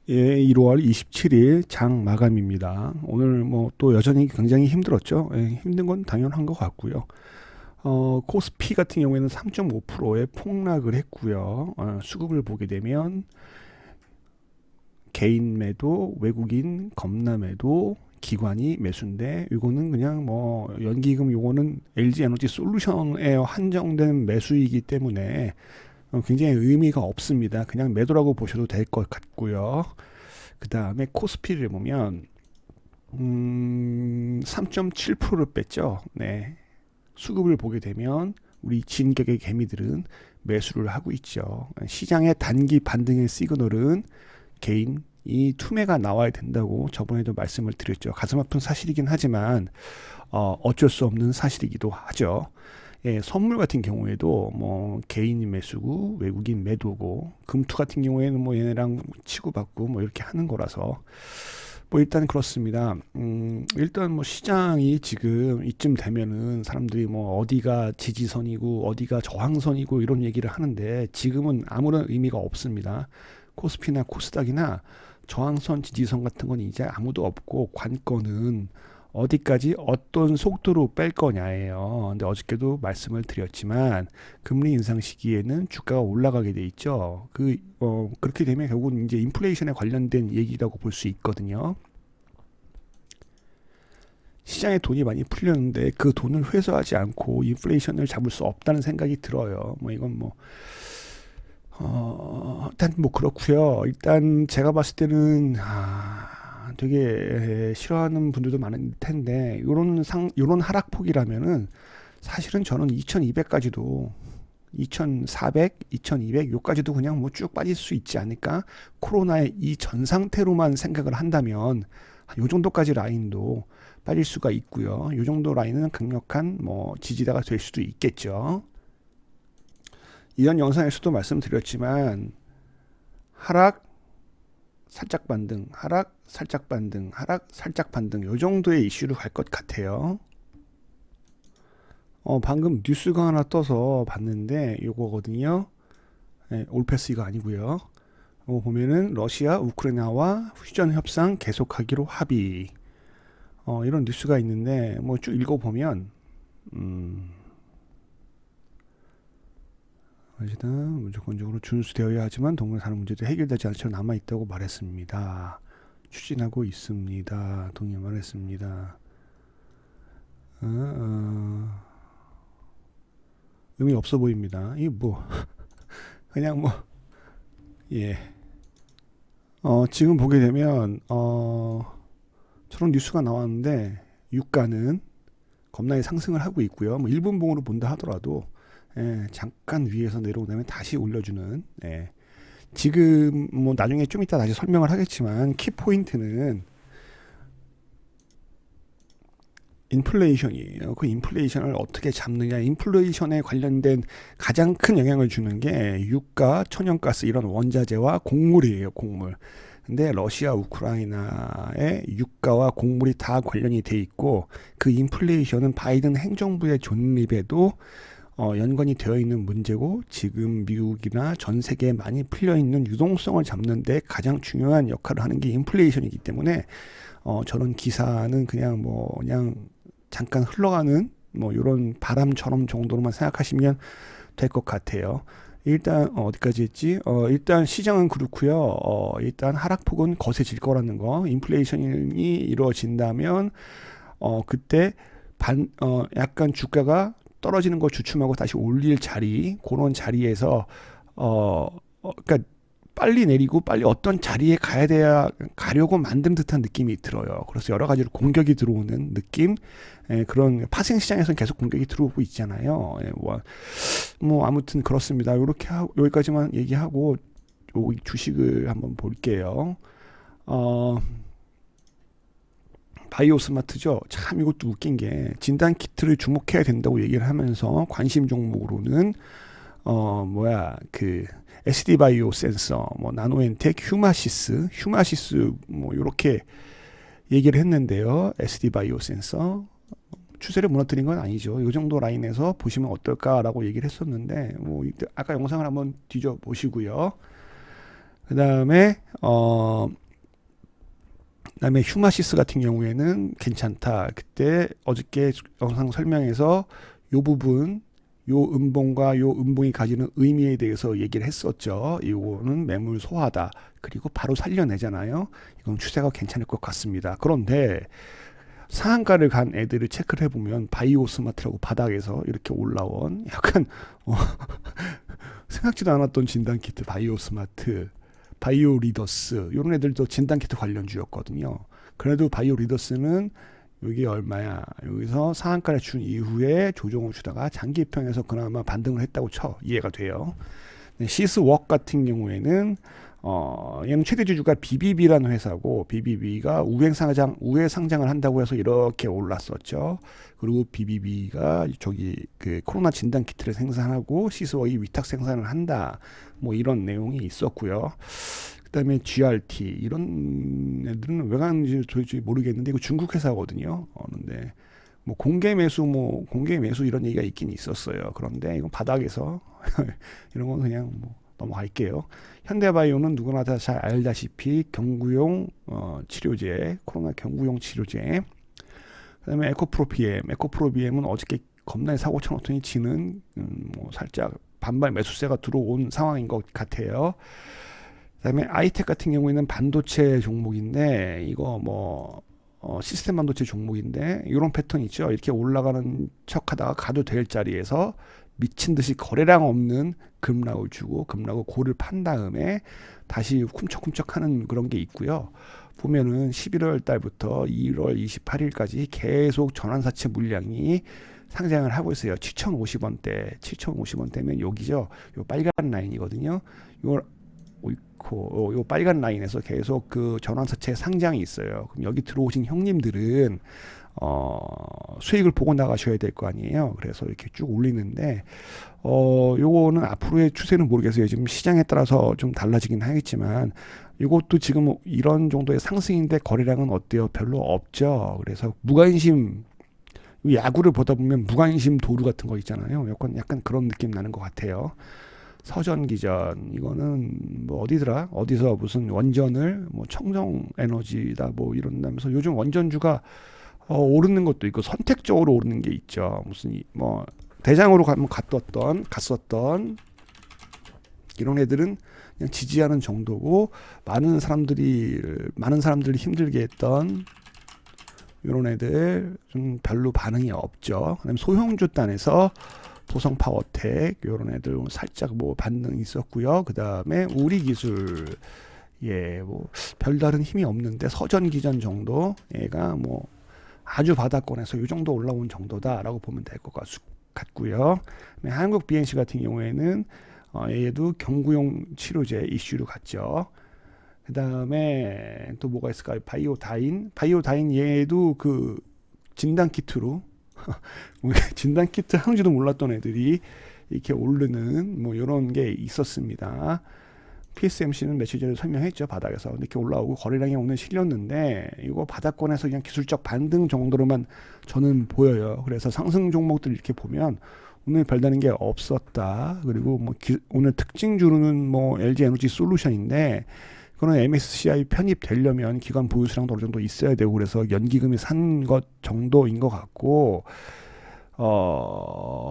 예, 1월 27일 장 마감입니다. 오늘 뭐 또 여전히 굉장히 힘들었죠. 예, 힘든 건 당연한 것 같고요. 코스피 같은 경우에는 3.5%의 폭락을 했고요. 수급을 보게 되면 개인 매도, 외국인 겁나 매도, 기관이 매수인데 이거는 그냥 뭐 연기금 요거는 LG 에너지 솔루션에 한정된 매수이기 때문에 굉장히 의미가 없습니다. 그냥 매도라고 보셔도 될 것 같고요. 그 다음에 코스피를 보면 3.7%를 뺐죠. 네. 수급을 보게 되면 우리 진격의 개미들은 매수를 하고 있죠. 시장의 단기 반등의 시그널은 개인이 투매가 나와야 된다고 저번에도 말씀을 드렸죠. 가슴 아픈 사실이긴 하지만 어쩔 수 없는 사실이기도 하죠. 예, 선물 같은 경우에도 뭐 개인이 매수고 외국인 매도고 금투 같은 경우에는 뭐 얘네랑 치고받고 뭐 이렇게 하는 거라서 뭐 일단 그렇습니다. 일단 뭐 시장이 지금 이쯤 되면은 사람들이 뭐 어디가 지지선이고 어디가 저항선이고 이런 얘기를 하는데 지금은 아무런 의미가 없습니다. 코스피나 코스닥이나 저항선, 지지선 같은 건 이제 아무도 없고 관건은 어디까지 어떤 속도로 뺄 거냐예요. 근데 어저께도 말씀을 드렸지만 금리 인상 시기에는 주가가 올라가게 돼 있죠. 그렇게 되면 결국은 이제 인플레이션에 관련된 얘기라고 볼 수 있거든요. 시장에 돈이 많이 풀렸는데 그 돈을 회수하지 않고 인플레이션을 잡을 수 없다는 생각이 들어요. 뭐 이건 뭐 일단 뭐 그렇고요. 일단 제가 봤을 때는 되게 싫어하는 분들도 많을 텐데 요런 하락폭이라면은 사실은 저는 2200까지도 2400, 2200 요까지도 그냥 뭐 쭉 빠질 수 있지 않을까? 코로나의 이 전 상태로만 생각을 한다면 요 정도까지 라인도 빠질 수가 있고요. 요 정도 라인은 강력한 뭐 지지대가 될 수도 있겠죠. 이전 영상에서도 말씀드렸지만 하락 살짝 반등, 하락 살짝 반등, 하락 살짝 반등 요 정도의 이슈로 갈 것 같아요. 방금 뉴스가 하나 떠서 봤는데 요거거든요. 네, 올패스 이거 아니고요. 보면은 러시아 우크라이나와 휴전 협상 계속하기로 합의. 이런 뉴스가 있는데 뭐 쭉 읽어보면 어쨌든 무조건적으로 준수되어야 하지만 동물 사는 문제도 해결되지 않은 채 남아 있다고 말했습니다. 추진하고 있습니다. 동의 말했습니다. 의미 없어 보입니다. 이 뭐 그냥 뭐 예. 지금 보게 되면 저런 뉴스가 나왔는데 유가는 겁나게 상승을 하고 있고요. 뭐 일분봉으로 본다 하더라도 잠깐 위에서 내려오면 다시 올려주는 지금 뭐 나중에 좀 이따 다시 설명을 하겠지만 키 포인트는 인플레이션이에요. 그 인플레이션을 어떻게 잡느냐, 인플레이션에 관련된 가장 큰 영향을 주는 게 유가, 천연가스 이런 원자재와 곡물이에요. 곡물. 근데 러시아, 우크라이나의 유가와 곡물이 다 관련이 돼 있고 그 인플레이션은 바이든 행정부의 존립에도 연관이 되어 있는 문제고 지금 미국이나 전 세계에 많이 풀려 있는 유동성을 잡는 데 가장 중요한 역할을 하는 게 인플레이션이기 때문에 저런 기사는 그냥 잠깐 흘러가는 뭐 이런 바람처럼 정도로만 생각하시면 될 것 같아요. 일단 어디까지 했지? 일단 시장은 그렇고요. 일단 하락폭은 거세질 거라는 거. 인플레이션이 이루어진다면 그때 약간 주가가 떨어지는 거 주춤하고 다시 올릴 자리 그런 자리에서 그러니까 빨리 내리고 빨리 어떤 자리에 가려고 만든 듯한 느낌이 들어요. 그래서 여러 가지로 공격이 들어오는 느낌, 그런 파생 시장에서는 계속 공격이 들어오고 있잖아요. 뭐 아무튼 그렇습니다. 이렇게 여기까지만 얘기하고 주식을 한번 볼게요. 바이오 스마트죠. 참 이것도 웃긴 게 진단 키트를 주목해야 된다고 얘기를 하면서 관심 종목으로는 그 SD 바이오 센서, 뭐 나노엔텍, 휴마시스 뭐 이렇게 얘기를 했는데요. SD 바이오 센서 추세를 무너뜨린 건 아니죠. 이 정도 라인에서 보시면 어떨까라고 얘기를 했었는데 뭐 아까 영상을 한번 뒤져 보시고요. 그다음에 그다음에 휴마시스 같은 경우에는 괜찮다. 그때 어저께 영상 설명에서 요 부분 요 음봉과 요 음봉이 가지는 의미에 대해서 얘기를 했었죠. 이거는 매물 소화다. 그리고 바로 살려내잖아요. 이건 추세가 괜찮을 것 같습니다. 그런데 상한가를 간 애들을 체크를 해보면 바이오 스마트라고 바닥에서 이렇게 올라온 약간 생각지도 않았던 진단키트 바이오 스마트, 바이오 리더스 이런 애들도 진단키트 관련주였거든요. 그래도 바이오 리더스는 여기 얼마야? 여기서 상한가를 준 이후에 조정을 주다가 장기평에서 그나마 반등을 했다고 쳐 이해가 돼요. 시스웍 같은 경우에는 얘는 최대 주주가 BBB라는 회사고 BBB가 우회 상장을 한다고 해서 이렇게 올랐었죠. 그리고 BBB가 저기 그 코로나 진단 키트를 생산하고 시스웍이 위탁 생산을 한다. 뭐 이런 내용이 있었고요. 그다음에 GRT 이런 애들은 왜 가는지 도대체 모르겠는데 이거 중국 회사거든요. 그런데 뭐 공개 매수 이런 얘기가 있긴 있었어요. 그런데 이건 바닥에서 이런 건 그냥 뭐 넘어갈게요. 현대바이오는 누구나 다 잘 알다시피 경구용 치료제, 코로나 경구용 치료제. 그다음에 에코프로비엠은 어저께 겁나게 사고 쳐놓더니 지는 뭐 살짝 반발 매수세가 들어온 상황인 것 같아요. 그다음에 아이텍 같은 경우에는 반도체 종목인데 이거 뭐 시스템 반도체 종목인데 이런 패턴 있죠. 이렇게 올라가는 척하다가 가도 될 자리에서 미친 듯이 거래량 없는 급락을 주고 급락을 고를 판 다음에 다시 쿰척쿰척하는 그런 게 있고요. 보면은 11월 달부터 2월 28일까지 계속 전환사채 물량이 상장을 하고 있어요. 7,050원대면 여기죠. 요 빨간 라인이거든요. 요 빨간 라인에서 계속 그 전환사채 상장이 있어요. 그럼 여기 들어오신 형님들은 수익을 보고 나가셔야 될 거 아니에요. 그래서 이렇게 쭉 올리는데 요거는 앞으로의 추세는 모르겠어요. 지금 시장에 따라서 좀 달라지긴 하겠지만 이것도 지금 이런 정도의 상승인데 거래량은 어때요? 별로 없죠. 그래서 무관심 야구를 보다 보면 무관심 도루 같은 거 있잖아요. 약간 그런 느낌 나는 것 같아요. 서전기전 이거는 뭐 어디서 무슨 원전을 뭐 청정에너지다 뭐 이런다면서 요즘 원전주가 오르는 것도 있고 선택적으로 오르는 게 있죠. 무슨 뭐 대장으로 갔었던 이런 애들은 그냥 지지하는 정도고 많은 사람들이 힘들게 했던 이런 애들 좀 별로 반응이 없죠. 그다음에 소형주 단에서 도성 파워텍 이런 애들 살짝 뭐 반응이 있었고요. 그다음에 우리기술 뭐 별다른 힘이 없는데 서전기전 정도 얘가 뭐 아주 바닥권에서 이 정도 올라온 정도다라고 보면 될 것 같고요. 한국 BNC 같은 경우에는 얘도 경구용 치료제 이슈로 갔죠. 그 다음에 또 뭐가 있을까요? 바이오다인 얘도 그 진단키트로 진단키트 하는지도 몰랐던 애들이 이렇게 오르는 뭐 이런 게 있었습니다. PSMC는 며칠 전에 설명했죠. 바닥에서 이렇게 올라오고 거래량이 오늘 실렸는데 이거 바닥권에서 그냥 기술적 반등 정도로만 저는 보여요. 그래서 상승 종목들 이렇게 보면 오늘 별다른 게 없었다. 그리고 뭐 오늘 특징주로는 뭐 LG 에너지 솔루션인데 그거는 MSCI 편입되려면 기관 보유 수량도 어느 정도 있어야 되고 그래서 연기금이 산 것 정도인 것 같고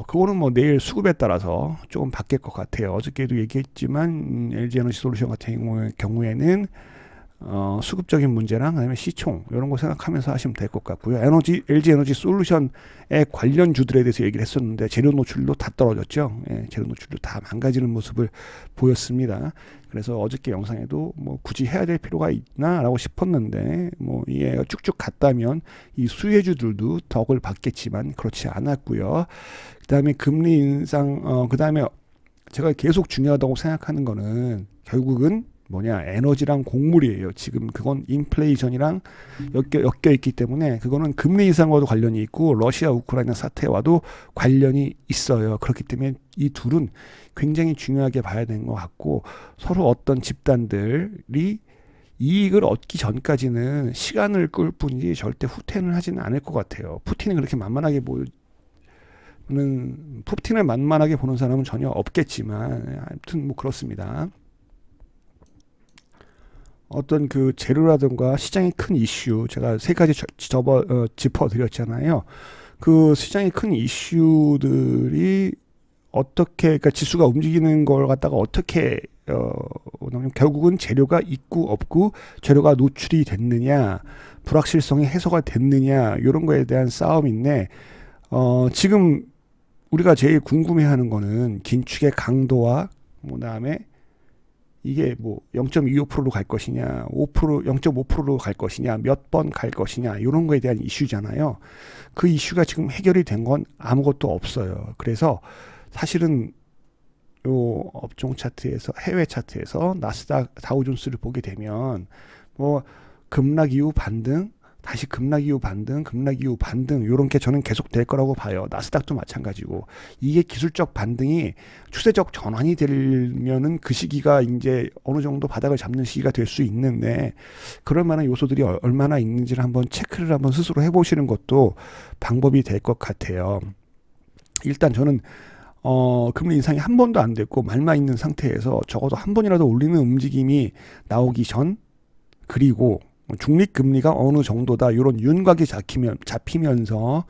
그거는 뭐 내일 수급에 따라서 조금 바뀔 것 같아요. 어저께도 얘기했지만 LG 에너지 솔루션 같은 경우에는 수급적인 문제랑 그다음에 시총 이런 거 생각하면서 하시면 될 것 같고요. LG 에너지 솔루션의 관련주들에 대해서 얘기를 했었는데 재료 노출도 다 떨어졌죠. 재료 노출도 다 망가지는 모습을 보였습니다. 그래서 어저께 영상에도 뭐 굳이 해야 될 필요가 있나라고 싶었는데 뭐 이게 쭉쭉 갔다면 이 수혜주들도 덕을 받겠지만 그렇지 않았고요. 그다음에 금리 인상 그다음에 제가 계속 중요하다고 생각하는 거는 결국은 뭐냐 에너지랑 곡물이에요. 지금 그건 인플레이션이랑 엮여 있기 때문에 그거는 금리 인상과도 관련이 있고 러시아 우크라이나 사태와도 관련이 있어요. 그렇기 때문에 이 둘은 굉장히 중요하게 봐야 되는 것 같고 서로 어떤 집단들이 이익을 얻기 전까지는 시간을 끌 뿐이지 절대 후퇴는 하지는 않을 것 같아요. 푸틴을 만만하게 보는 사람은 전혀 없겠지만 아무튼 뭐 그렇습니다. 어떤 그 재료라든가 시장의 큰 이슈 제가 세 가지 짚어드렸잖아요. 그 시장의 큰 이슈들이 어떻게 그러니까 지수가 움직이는 걸 갖다가 어떻게 결국은 재료가 있고 없고 재료가 노출이 됐느냐 불확실성이 해소가 됐느냐 이런 거에 대한 싸움인데 지금 우리가 제일 궁금해하는 거는 긴축의 강도와 그다음에 이게 뭐 0.25%로 갈 것이냐, 5%, 0.5%로 갈 것이냐, 몇 번 갈 것이냐 이런 거에 대한 이슈잖아요. 그 이슈가 지금 해결이 된 건 아무것도 없어요. 그래서 사실은 요 업종 차트에서 해외 차트에서 나스닥 다우존스를 보게 되면 뭐 급락 이후 반등 다시 급락 이후 반등 급락 이후 반등 요런 게 저는 계속 될 거라고 봐요. 나스닥도 마찬가지고 이게 기술적 반등이 추세적 전환이 되면은 그 시기가 이제 어느 정도 바닥을 잡는 시기가 될 수 있는데 그럴 만한 요소들이 얼마나 있는지를 한번 체크를 한번 스스로 해보시는 것도 방법이 될 것 같아요. 일단 저는 금리 인상이 한 번도 안 됐고 말만 있는 상태에서 적어도 한 번이라도 올리는 움직임이 나오기 전 그리고 중립금리가 어느 정도다 이런 윤곽이 잡히면서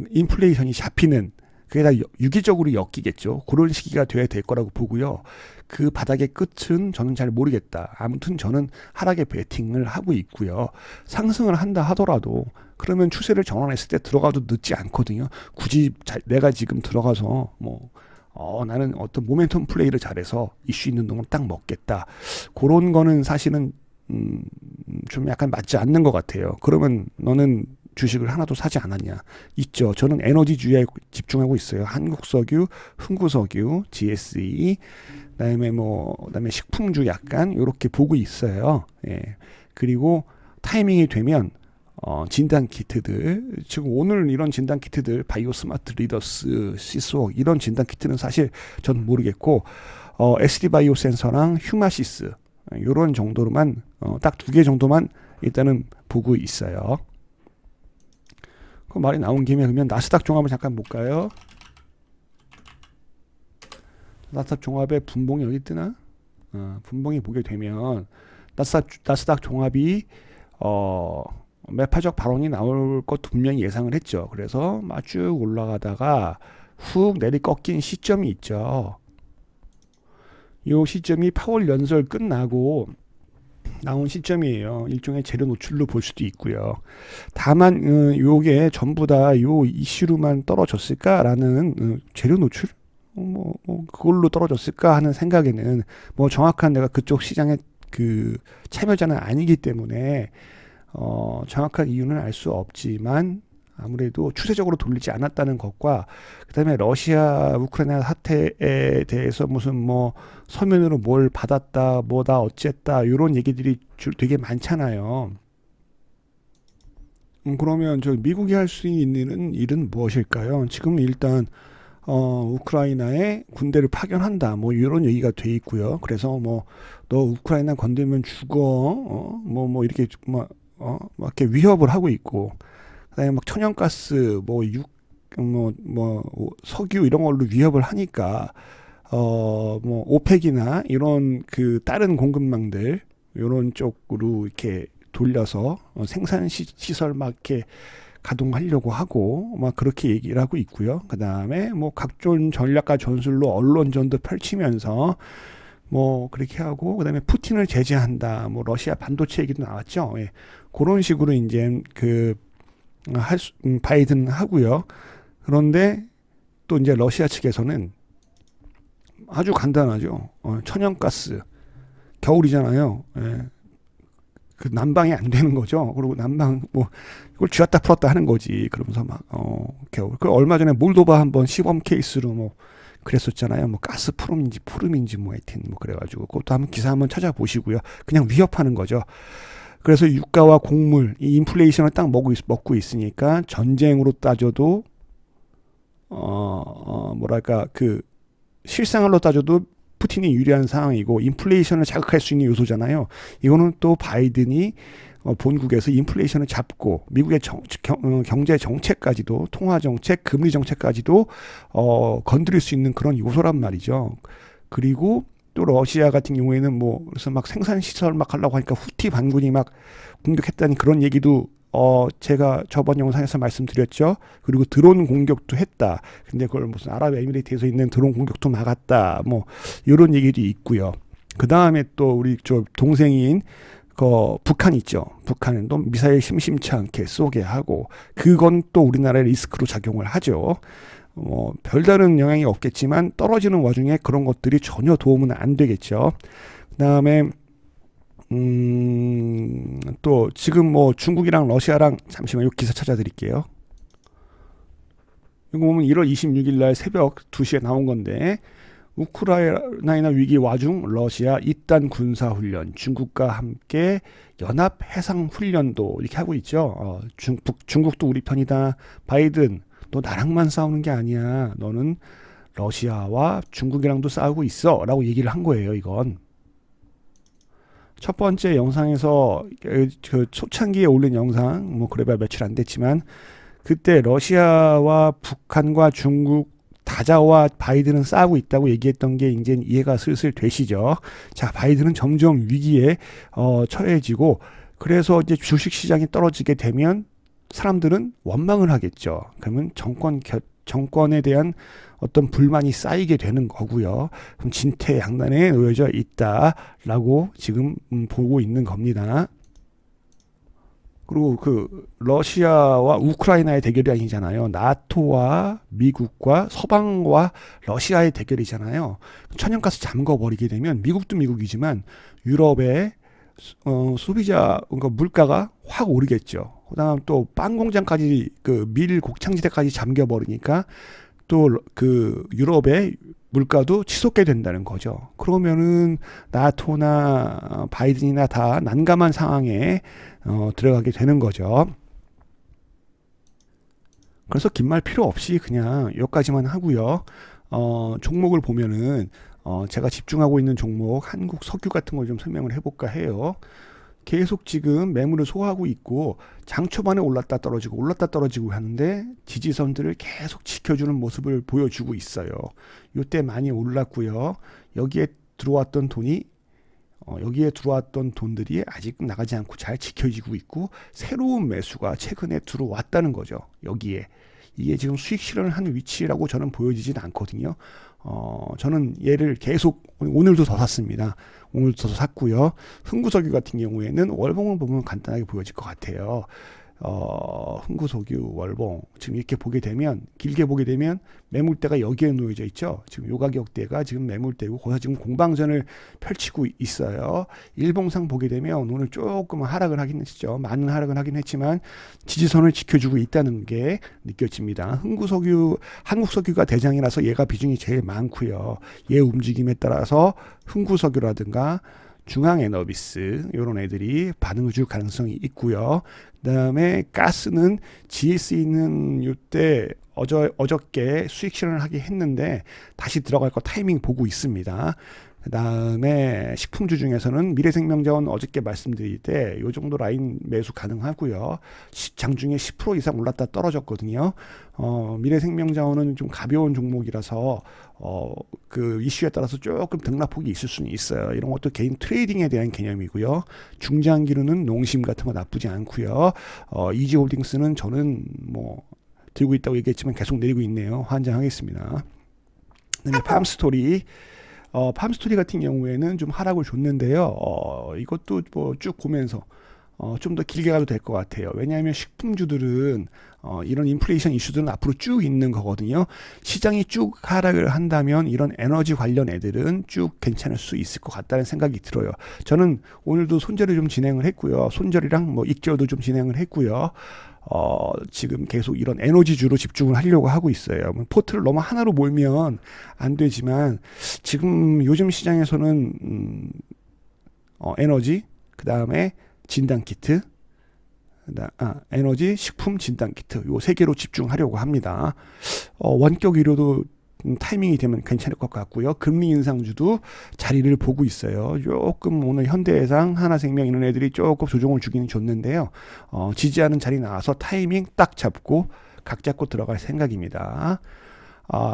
인플레이션이 잡히는 그게 다 유기적으로 엮이겠죠. 그런 시기가 돼야 될 거라고 보고요. 그 바닥의 끝은 저는 잘 모르겠다. 아무튼 저는 하락에 베팅을 하고 있고요. 상승을 한다 하더라도 그러면 추세를 전환했을 때 들어가도 늦지 않거든요. 굳이 내가 지금 들어가서 나는 어떤 모멘텀 플레이를 잘해서 이슈 있는 동안 딱 먹겠다. 그런 거는 사실은 좀 약간 맞지 않는 것 같아요. 그러면 너는 주식을 하나도 사지 않았냐? 있죠. 저는 에너지주에 집중하고 있어요. 한국석유, 흥구석유, GSE, 그다음에 식품주 약간 이렇게 보고 있어요. 예. 그리고 타이밍이 되면 진단 키트들 지금 오늘 이런 진단 키트들 바이오 스마트 리더스, 시스웍 이런 진단 키트는 사실 저는 모르겠고 SD 바이오 센서랑 휴마시스 이런 정도로만 딱 2개 정도만 일단은 보고 있어요. 그 말이 나온 김에 그러면 나스닥 종합을 잠깐 볼까요? 나스닥 종합의 분봉이 어디 뜨나? 분봉이 보게 되면 나스닥 종합이 매파적 발언이 나올 것 분명히 예상을 했죠. 그래서 쭉 올라가다가 훅 내리 꺾인 시점이 있죠. 이 시점이 파월 연설 끝나고 나온 시점이에요. 일종의 재료 노출로 볼 수도 있고요. 다만 요게 전부 다 요 이슈로만 떨어졌을까라는 재료 노출? 그걸로 떨어졌을까 하는 생각에는 정확한 내가 그쪽 시장의 그 참여자는 아니기 때문에 정확한 이유는 알 수 없지만 아무래도 추세적으로 돌리지 않았다는 것과 그다음에 러시아 우크라이나 사태에 대해서 무슨 서면으로 뭘 받았다 뭐다 어쨌다 이런 얘기들이 되게 많잖아요. 그러면 저 미국이 할 수 있는 일은 무엇일까요? 지금 일단 우크라이나에 군대를 파견한다 이런 얘기가 돼 있고요. 그래서 너 우크라이나 건들면 죽어 이렇게 이렇게 위협을 하고 있고 그다음에 천연가스 석유 이런 걸로 위협을 하니까 오펙이나 이런 그 다른 공급망들 이런 쪽으로 이렇게 돌려서 생산 시설 이렇게 가동하려고 하고 그렇게 얘기를 하고 있고요. 그다음에 각종 전략과 전술로 언론전도 펼치면서 그렇게 하고 그다음에 푸틴을 제재한다. 러시아 반도체 얘기도 나왔죠. 예. 그런 식으로 이제 바이든 하고요. 그런데 또 이제 러시아 측에서는 아주 간단하죠. 천연가스 겨울이잖아요. 예. 그 난방이 안 되는 거죠. 그리고 난방 이걸 쥐었다 풀었다 하는 거지. 그러면서 겨울. 그 얼마 전에 몰도바 한번 시범 케이스로 그랬었잖아요. 가스 푸름인지 하여튼 그래가지고 그것도 한번 기사 한번 찾아보시고요. 그냥 위협하는 거죠. 그래서 유가와 곡물, 이 인플레이션을 딱 먹고 있으니까 전쟁으로 따져도 실생활로 따져도 푸틴이 유리한 상황이고 인플레이션을 자극할 수 있는 요소잖아요. 이거는 또 바이든이 본국에서 인플레이션을 잡고 미국의 경제 정책까지도 통화 정책, 금리 정책까지도 건드릴 수 있는 그런 요소란 말이죠. 그리고 또 러시아 같은 경우에는 뭐 그래서 막 생산 시설 막 하려고 하니까 후티 반군이 막 공격했다는 그런 얘기도 제가 저번 영상에서 말씀드렸죠. 그리고 드론 공격도 했다. 근데 그걸 무슨 아랍에미리트에서 있는 드론 공격도 막았다. 뭐 이런 얘기도 있고요. 그 다음에 또 우리 저 동생인 북한 있죠. 북한은 또 미사일 심심치 않게 쏘게 하고 그건 또 우리나라의 리스크로 작용을 하죠. 별다른 영향이 없겠지만 떨어지는 와중에 그런 것들이 전혀 도움은 안 되겠죠. 그다음에 또 지금 뭐 중국이랑 러시아랑 잠시만 요 기사 찾아드릴게요. 이거 보면 1월 26일 날 새벽 2시에 나온 건데 우크라이나 위기 와중 러시아 잇단 군사훈련 중국과 함께 연합 해상훈련도 이렇게 하고 있죠. 중국도 우리 편이다. 바이든 너 나랑만 싸우는 게 아니야. 너는 러시아와 중국이랑도 싸우고 있어 라고 얘기를 한 거예요. 이건 첫 번째 영상에서 그 초창기에 올린 영상 뭐 그래봐야 며칠 안 됐지만 그때 러시아와 북한과 중국 다자와 바이든은 싸우고 있다고 얘기했던 게 이제 이해가 슬슬 되시죠. 자, 바이든은 점점 위기에 처해지고 그래서 이제 주식 시장이 떨어지게 되면 사람들은 원망을 하겠죠. 그러면 정권에 대한 어떤 불만이 쌓이게 되는 거고요. 그럼 진퇴양난에 놓여져 있다라고 지금 보고 있는 겁니다. 그리고 그 러시아와 우크라이나의 대결이 아니잖아요. 나토와 미국과 서방과 러시아의 대결이잖아요. 천연가스 잠궈버리게 되면 미국도 미국이지만 유럽의 소비자 그러니까 물가가 확 오르겠죠. 그다음 또 빵 공장까지 그 밀 곡창지대까지 잠겨버리니까 또 그 유럽의 물가도 치솟게 된다는 거죠. 그러면은 나토나 바이든이나 다 난감한 상황에 들어가게 되는 거죠. 그래서 긴 말 필요 없이 그냥 여기까지만 하고요. 종목을 보면은 제가 집중하고 있는 종목 한국 석유 같은 걸 좀 설명을 해볼까 해요. 계속 지금 매물을 소화하고 있고 장 초반에 올랐다 떨어지고 하는데 지지선들을 계속 지켜주는 모습을 보여주고 있어요. 이때 많이 올랐고요. 여기에 들어왔던 돈들이 아직 나가지 않고 잘 지켜지고 있고 새로운 매수가 최근에 들어왔다는 거죠. 여기에 이게 지금 수익 실현을 한 위치라고 저는 보여지진 않거든요. 저는 얘를 계속 오늘도 더 샀습니다. 오늘도 더 샀고요. 흥구석유 같은 경우에는 월봉을 보면 간단하게 보여질 것 같아요. 흥구석유 월봉 지금 이렇게 보게 되면 길게 보게 되면 매물대가 여기에 놓여져 있죠. 지금 요 가격대가 지금 매물대고 거기서 지금 공방전을 펼치고 있어요. 일봉상 보게 되면 오늘 조금 하락을 하긴 했죠. 많은 하락을 하긴 했지만 지지선을 지켜주고 있다는 게 느껴집니다. 흥구석유 한국석유가 대장이라서 얘가 비중이 제일 많고요. 얘 움직임에 따라서 흥구석유라든가 중앙에너비스 이런 애들이 반응을 줄 가능성이 있고요. 그다음에 가스는 GS는 이때 어저께 수익 실현을 하긴 했는데 다시 들어갈 거 타이밍 보고 있습니다. 그 다음에 식품주 중에서는 미래생명자원 어저께 말씀드릴 때 이 정도 라인 매수 가능하고요. 장중에 10% 이상 올랐다 떨어졌거든요. 미래생명자원은 좀 가벼운 종목이라서 그 이슈에 따라서 조금 등락폭이 있을 수는 있어요. 이런 것도 개인 트레이딩에 대한 개념이고요. 중장기로는 농심 같은 거 나쁘지 않고요. 이지홀딩스는 저는 뭐 들고 있다고 얘기했지만 계속 내리고 있네요. 환장하겠습니다. 그다음에 팜스토리 같은 경우에는 좀 하락을 줬는데요. 이것도 뭐 쭉 보면서 좀 더 길게 가도 될 것 같아요. 왜냐하면 식품주들은 이런 인플레이션 이슈들은 앞으로 쭉 있는 거거든요. 시장이 쭉 하락을 한다면 이런 에너지 관련 애들은 쭉 괜찮을 수 있을 것 같다는 생각이 들어요. 저는 오늘도 손절을 좀 진행을 했고요. 손절이랑 뭐 익절도 좀 진행을 했고요. 지금 계속 이런 에너지주로 집중을 하려고 하고 있어요. 포트를 너무 하나로 몰면 안 되지만 지금 요즘 시장에서는 에너지, 그 다음에 진단키트, 에너지, 식품, 진단키트 요 세 개로 집중하려고 합니다. 원격 의료도 타이밍이 되면 괜찮을 것 같고요. 금리 인상주도 자리를 보고 있어요. 조금 오늘 현대해상, 하나생명 이런 애들이 조금 조정을 주기는 줬는데요. 지지하는 자리 나와서 타이밍 딱 잡고 각 잡고 들어갈 생각입니다.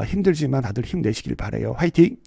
힘들지만 다들 힘내시길 바래요. 화이팅!